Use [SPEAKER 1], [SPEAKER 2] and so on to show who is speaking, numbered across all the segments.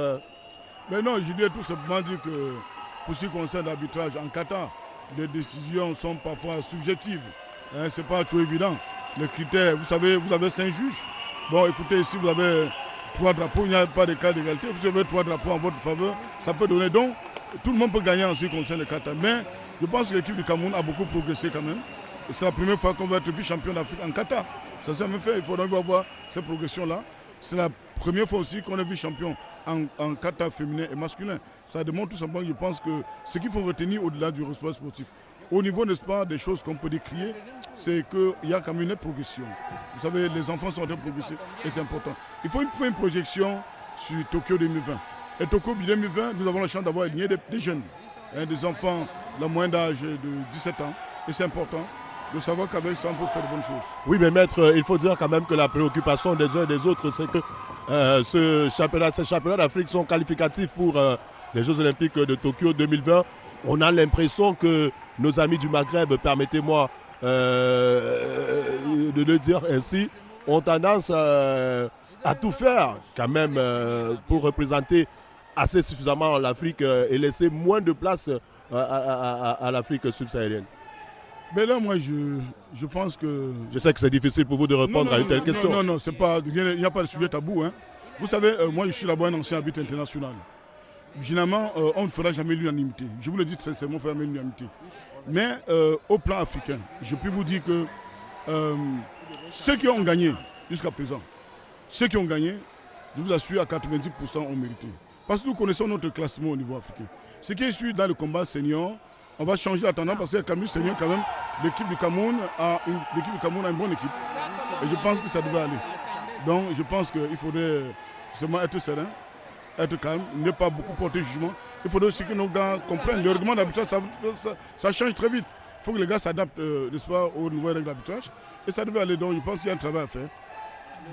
[SPEAKER 1] Mais non, je dis tout simplement dire que pour ce qui concerne l'arbitrage en Qatar, les décisions sont parfois subjectives. Hein, c'est pas tout évident. Les critères, vous savez, vous avez 5 juges. Bon, écoutez, si vous avez 3 drapeaux, il n'y a pas de cas d'égalité. Vous avez 3 drapeaux en votre faveur, ça peut donner. Donc, tout le monde peut gagner en ce qui concerne le Qatar. Mais je pense que l'équipe du Cameroun a beaucoup progressé quand même. C'est la première fois qu'on va être vice-champion d'Afrique en Qatar. Ça s'est même fait. Il faudra voir cette progression-là. C'est la première fois aussi qu'on est vice-champion en Qatar féminin et masculin. Ça démontre tout simplement, je pense, que ce qu'il faut retenir au-delà du respect sportif. Au niveau, n'est-ce pas, des choses qu'on peut décrier, c'est qu'il y a quand même une progression. Vous savez, les enfants sont en train de progresser et c'est important. Il faut une projection sur Tokyo 2020. Et Tokyo 2020, nous avons la chance d'avoir aligné des jeunes, hein, des enfants, la moyenne d'âge de 17 ans. Et c'est important de savoir qu'avec ça, on peut faire de bonnes choses.
[SPEAKER 2] Oui, mais maître, il faut dire quand même que la préoccupation des uns et des autres, c'est que ces championnats d'Afrique sont qualificatifs pour les Jeux Olympiques de Tokyo 2020. On a l'impression que nos amis du Maghreb, permettez-moi de le dire ainsi, ont tendance à tout faire quand même pour représenter assez suffisamment l'Afrique et laisser moins de place à l'Afrique subsaharienne.
[SPEAKER 1] Mais là, moi, je pense que...
[SPEAKER 2] Je sais que c'est difficile pour vous de répondre à une telle question.
[SPEAKER 1] Non, c'est pas, il n'y a pas de sujet tabou. Hein. Vous savez, moi, je suis là-bas un ancien arbitre international. Généralement, on ne fera jamais l'unanimité. Je vous le dis sincèrement, on ne fera jamais l'unanimité. Mais au plan africain, je peux vous dire que ceux qui ont gagné jusqu'à présent, ceux qui ont gagné, je vous assure, à 90% ont mérité. Parce que nous connaissons notre classement au niveau africain. Ce qui est sûr dans le combat senior, on va changer la tendance parce que Cameroun senior, quand même, l'équipe du Cameroun a une bonne équipe. Et je pense que ça devrait aller. Donc je pense qu'il faudrait seulement être serein, être calme, ne pas beaucoup porter jugement. Il faudrait aussi que nos gars comprennent. Le règlement d'arbitrage, ça change très vite. Il faut que les gars s'adaptent aux nouvelles règles d'arbitrage. Et ça devrait aller. Donc je pense qu'il y a un travail à faire.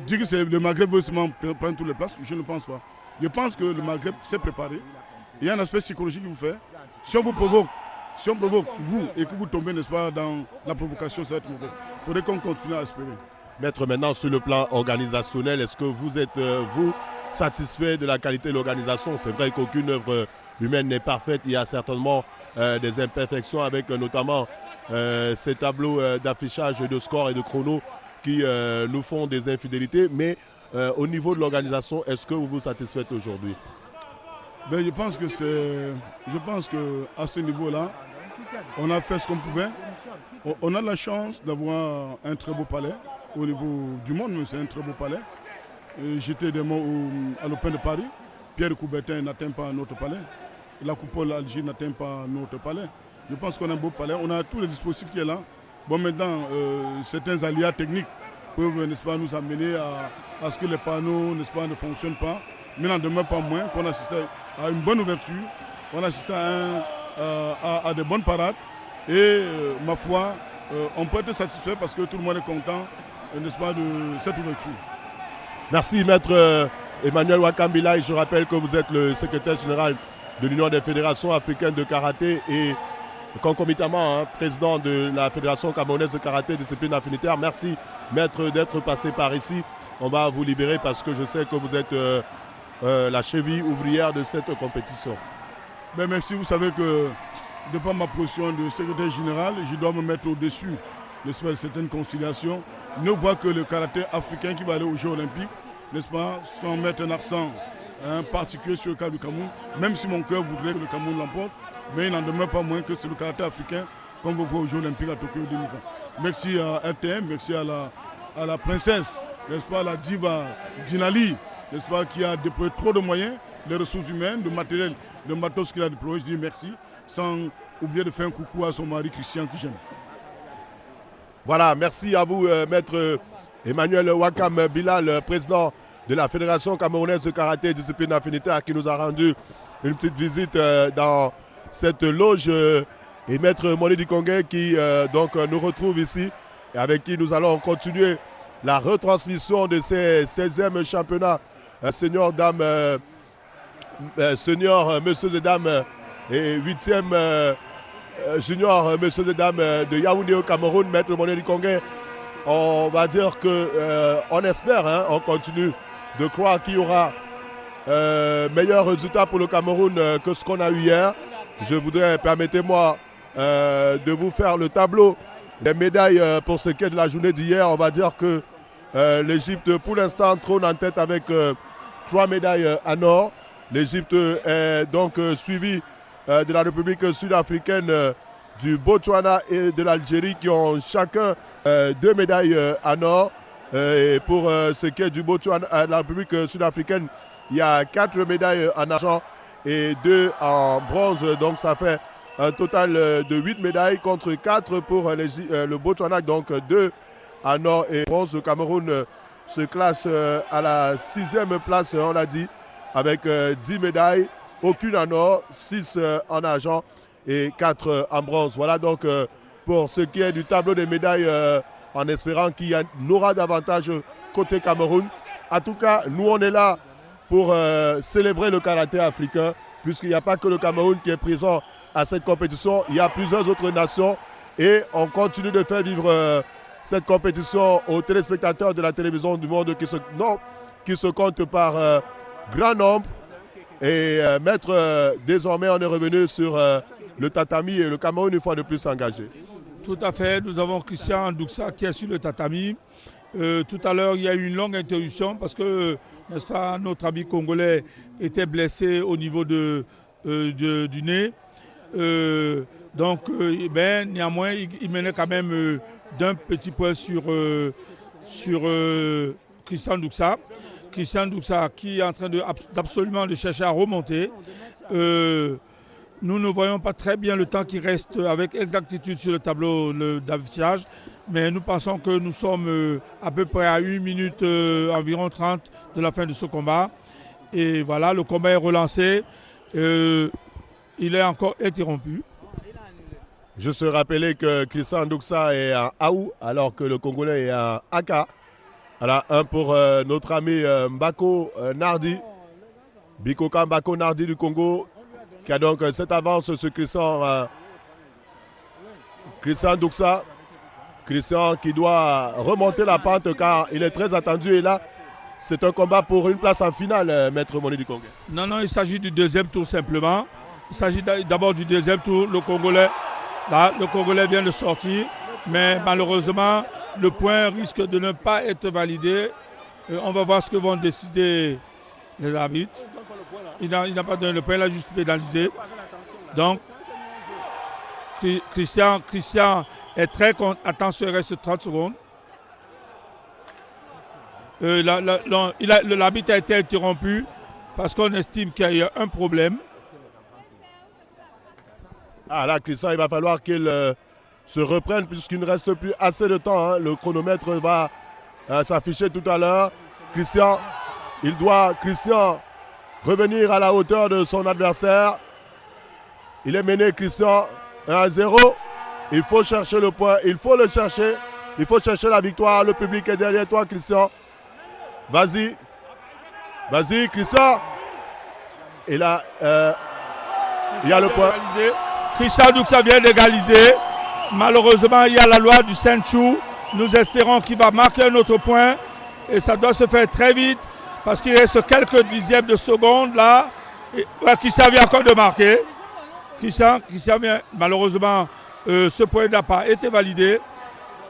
[SPEAKER 1] Dire que le Maghreb veut seulement prendre toutes les places, je ne pense pas. Je pense que le Maghreb s'est préparé. Il y a un aspect psychologique qui vous fait. Si on vous provoque, vous, et que vous tombez, n'est-ce pas, dans la provocation, ça va être mauvais. Il faudrait qu'on continue à espérer.
[SPEAKER 2] Maître, maintenant, sur le plan organisationnel, est-ce que vous êtes, vous, satisfait de la qualité de l'organisation? C'est vrai qu'aucune œuvre humaine n'est parfaite. Il y a certainement des imperfections avec notamment ces tableaux d'affichage de score et de chrono qui nous font des infidélités. Mais au niveau de l'organisation, est-ce que vous vous satisfaites aujourd'hui?
[SPEAKER 1] Ben, je pense que à ce niveau-là, on a fait ce qu'on pouvait. On a la chance d'avoir un très beau palais. Au niveau du monde, c'est un très beau palais. J'étais à l'Open de Paris. Pierre de Coubertin n'atteint pas notre palais. La coupole Alger n'atteint pas notre palais. Je pense qu'on a un beau palais. On a tous les dispositifs qui sont là. Bon, maintenant, certains aléas techniques peuvent, n'est-ce pas, nous amener à ce que les panneaux, n'est-ce pas, ne fonctionnent pas. Mais n'en demeure pas moins qu'on assiste à une bonne ouverture, on assiste à de bonnes parades. Et ma foi, on peut être satisfait parce que tout le monde est content, n'est-ce pas, de cette ouverture.
[SPEAKER 2] Merci, maître Emmanuel Wakambila. Je rappelle que vous êtes le secrétaire général de l'Union des fédérations africaines de karaté et concomitamment président de la Fédération camerounaise de karaté discipline affinitaire. Merci, maître, d'être passé par ici. On va vous libérer parce que je sais que vous êtes la cheville ouvrière de cette compétition.
[SPEAKER 1] Ben merci, vous savez que de par ma position de secrétaire général, je dois me mettre au-dessus de certaines conciliations. Ne voit que le karaté africain qui va aller aux Jeux Olympiques, n'est-ce pas, sans mettre un accent particulier sur le cas du Cameroun, même si mon cœur voudrait que le Cameroun l'emporte, mais il n'en demeure pas moins que c'est le karaté africain qu'on va voir aux Jeux Olympiques à Tokyo 2020. Merci à RTM, merci à la princesse, n'est-ce pas, la diva Dinali, n'est-ce pas, qui a déployé trop de moyens, les ressources humaines, le matériel, le matos qu'il a déployé. Je dis merci, sans oublier de faire un coucou à son mari Christian que j'aime.
[SPEAKER 2] Voilà, merci à vous, maître Emmanuel Wakambila, le président de la Fédération camerounaise de karaté et discipline affinitaire, qui nous a rendu une petite visite dans cette loge. Et maître Moné Dikongé qui donc nous retrouve ici et avec qui nous allons continuer la retransmission de ces 16e championnats senior dames, senior monsieur et dames et 8e junior monsieur et dames de Yaoundé au Cameroun. Maître Moné Dikongé, on va dire que on espère, on continue de croire qu'il y aura meilleur résultat pour le Cameroun que ce qu'on a eu hier. Je voudrais, permettez-moi, de vous faire le tableau des médailles pour ce qui est de la journée d'hier. On va dire que l'Égypte, pour l'instant, trône en tête avec 3 médailles en or. L'Égypte est donc suivie de la République sud-africaine, du Botswana et de l'Algérie qui ont chacun 2 médailles en or. Et pour ce qui est du Botswana, la République sud-africaine, il y a 4 médailles en argent et 2 en bronze. Donc ça fait un total de 8 médailles contre 4 pour le Botswana. Donc 2 en or et bronze. Le Cameroun se classe à la 6e place, on l'a dit, avec 10 médailles, aucune en or, 6 en argent et 4 en bronze. Voilà donc pour ce qui est du tableau des médailles, en espérant qu'il y en aura davantage côté Cameroun. En tout cas, nous on est là pour célébrer le karaté africain, puisqu'il n'y a pas que le Cameroun qui est présent à cette compétition, il y a plusieurs autres nations et on continue de faire vivre cette compétition aux téléspectateurs de la télévision du monde qui se comptent par grand nombre. Et désormais, on est revenu sur le tatami et le Cameroun une fois de plus engagé.
[SPEAKER 3] Tout à fait, nous avons Christian Douksa qui est sur le tatami. Tout à l'heure, il y a eu une longue interruption parce que, n'est-ce pas, notre ami congolais était blessé au niveau du nez. Néanmoins, il menait quand même d'un petit point sur Christian Douksa. Christian Douksa qui est en train d'absolument de chercher à remonter. Nous ne voyons pas très bien le temps qui reste avec exactitude sur le tableau d'affichage, mais nous pensons que nous sommes à peu près à 1 minute environ 30 de la fin de ce combat. Et voilà, le combat est relancé. Il est encore interrompu.
[SPEAKER 2] Juste rappeler que Christian Douksa est en Aou alors que le Congolais est en Aka. Voilà, un pour notre ami Mbako Nardi, Bikoka Mbako Nardi du Congo, qui a donc cette avance sur Christian Douksa. Christian qui doit remonter la pente car il est très attendu. Et là, c'est un combat pour une place en finale, Maître Moni du Congo.
[SPEAKER 3] Non, il s'agit du 2e tour simplement. Il s'agit d'abord du 2e tour. Le Congolais vient de sortir, mais malheureusement, le point risque de ne pas être validé. On va voir ce que vont décider les arbitres. Il n'a pas donné le point, il a juste pénalisé. Donc, Christian est très content. Attention, il reste 30 secondes. L'arbitre a été interrompu parce qu'on estime qu'il y a un problème.
[SPEAKER 2] Ah là, Christian, il va falloir qu'il se reprenne puisqu'il ne reste plus assez de temps. Hein. Le chronomètre va s'afficher tout à l'heure. Christian revenir à la hauteur de son adversaire. Il est mené, Christian, 1-0. Il faut chercher le point, il faut le chercher. Il faut chercher la victoire. Le public est derrière toi, Christian. Vas-y, Christian. Et là, il y a le point.
[SPEAKER 3] Christian Douksa vient d'égaliser. Malheureusement, il y a la loi du Saint-Chou. Nous espérons qu'il va marquer un autre point. Et ça doit se faire très vite parce qu'il reste quelques dixièmes de seconde là. Christian vient encore de marquer. Christian vient. Malheureusement, ce point n'a pas été validé.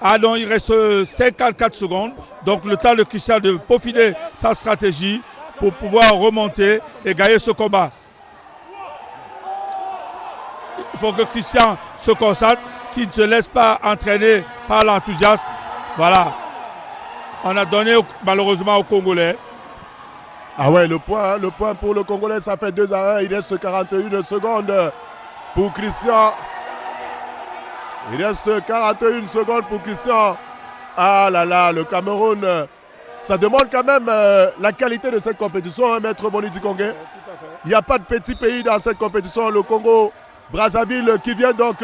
[SPEAKER 3] Ah non, il reste 54 secondes. Donc le temps de Christian de peaufiner sa stratégie pour pouvoir remonter et gagner ce combat. Il faut que Christian se concentre, qu'il ne se laisse pas entraîner par l'enthousiasme. Voilà. On a donné malheureusement aux Congolais.
[SPEAKER 2] Ah ouais, le point pour le Congolais, ça fait 2-1. Il reste 41 secondes pour Christian. Il reste 41 secondes pour Christian. Ah là là, le Cameroun, ça demande quand même la qualité de cette compétition, hein, Maître Moni du Congo. Il n'y a pas de petit pays dans cette compétition. Le Congo, Brazzaville, qui vient donc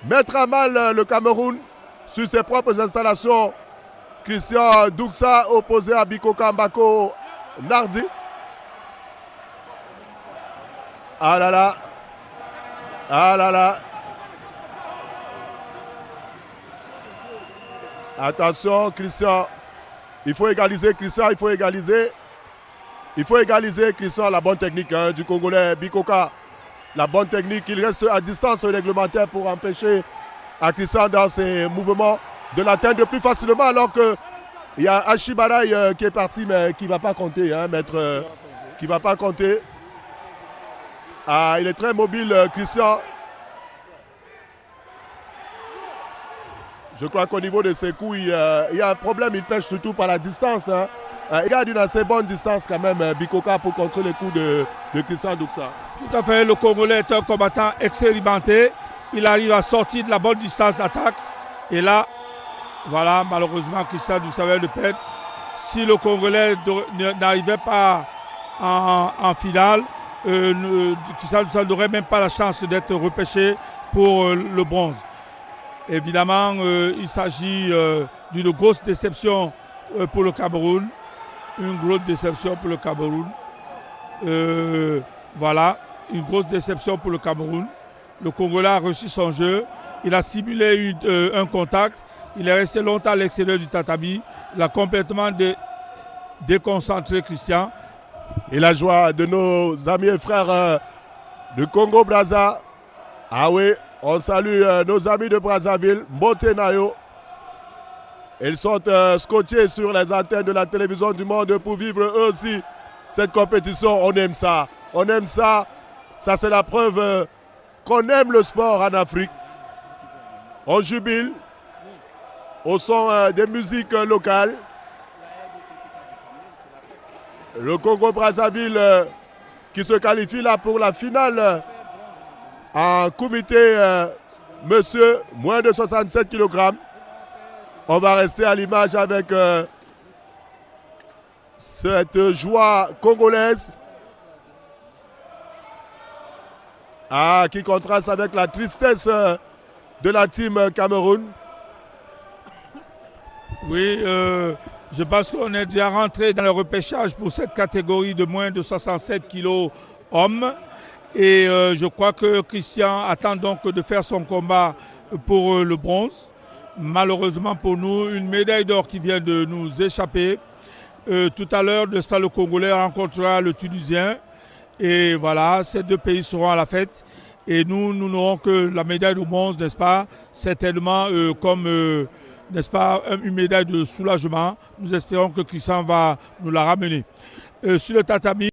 [SPEAKER 2] mettre à mal le Cameroun sur ses propres installations. Christian Douksa opposé à Bikoka Mbako Nardi. Ah là là. Ah là là. Attention, Christian. Il faut égaliser, Christian, il faut égaliser. Il faut égaliser, Christian, la bonne technique hein, du Congolais Bikoka. La bonne technique, il reste à distance réglementaire pour empêcher à Christian dans ses mouvements de l'atteindre plus facilement alors qu'il y a Ashibarai qui est parti mais qui ne va pas compter, hein, maître, qui ne va pas compter. Ah, il est très mobile, Christian. Je crois qu'au niveau de ses coups, il y a un problème, il pêche surtout par la distance. Hein. Il garde une assez bonne distance quand même, Bikoka, pour contrer les coups de Christian Douksa.
[SPEAKER 3] Tout à fait, le Congolais est un combattant expérimenté. Il arrive à sortir de la bonne distance d'attaque. Et là, voilà, malheureusement, Christian Douksa avait le perdre. Si le Congolais n'arrivait pas en finale, Christian Douksa n'aurait même pas la chance d'être repêché pour le bronze. Évidemment, il s'agit d'une grosse déception pour le Cameroun. Une grosse déception pour le Cameroun. Voilà, une grosse déception pour le Cameroun. Le Congolais a reçu son jeu. Il a simulé un contact. Il est resté longtemps à l'extérieur du tatami. Il a complètement déconcentré Christian.
[SPEAKER 2] Et la joie de nos amis et frères de Congo-Brazza. Ah oui, on salue nos amis de Brazzaville, Mbotenayo. Ils sont scotchés sur les antennes de la télévision du monde pour vivre eux aussi cette compétition. On aime ça. On aime ça. Ça, c'est la preuve qu'on aime le sport en Afrique. On jubile au son des musiques locales. Le Congo-Brazzaville qui se qualifie là pour la finale en comité monsieur, moins de 67 kg. On va rester à l'image avec cette joie congolaise qui contraste avec la tristesse de la team Cameroun.
[SPEAKER 3] Oui, je pense qu'on est déjà rentré dans le repêchage pour cette catégorie de moins de 67 kg hommes. Et je crois que Christian attend donc de faire son combat pour le bronze. Malheureusement pour nous, une médaille d'or qui vient de nous échapper. Tout à l'heure, le Stade congolais rencontrera le Tunisien. Et voilà, ces deux pays seront à la fête. Et nous n'aurons que la médaille de bronze, n'est-ce pas? Certainement comme, n'est-ce pas, une médaille de soulagement. Nous espérons que Christian va nous la ramener. Sur le tatami,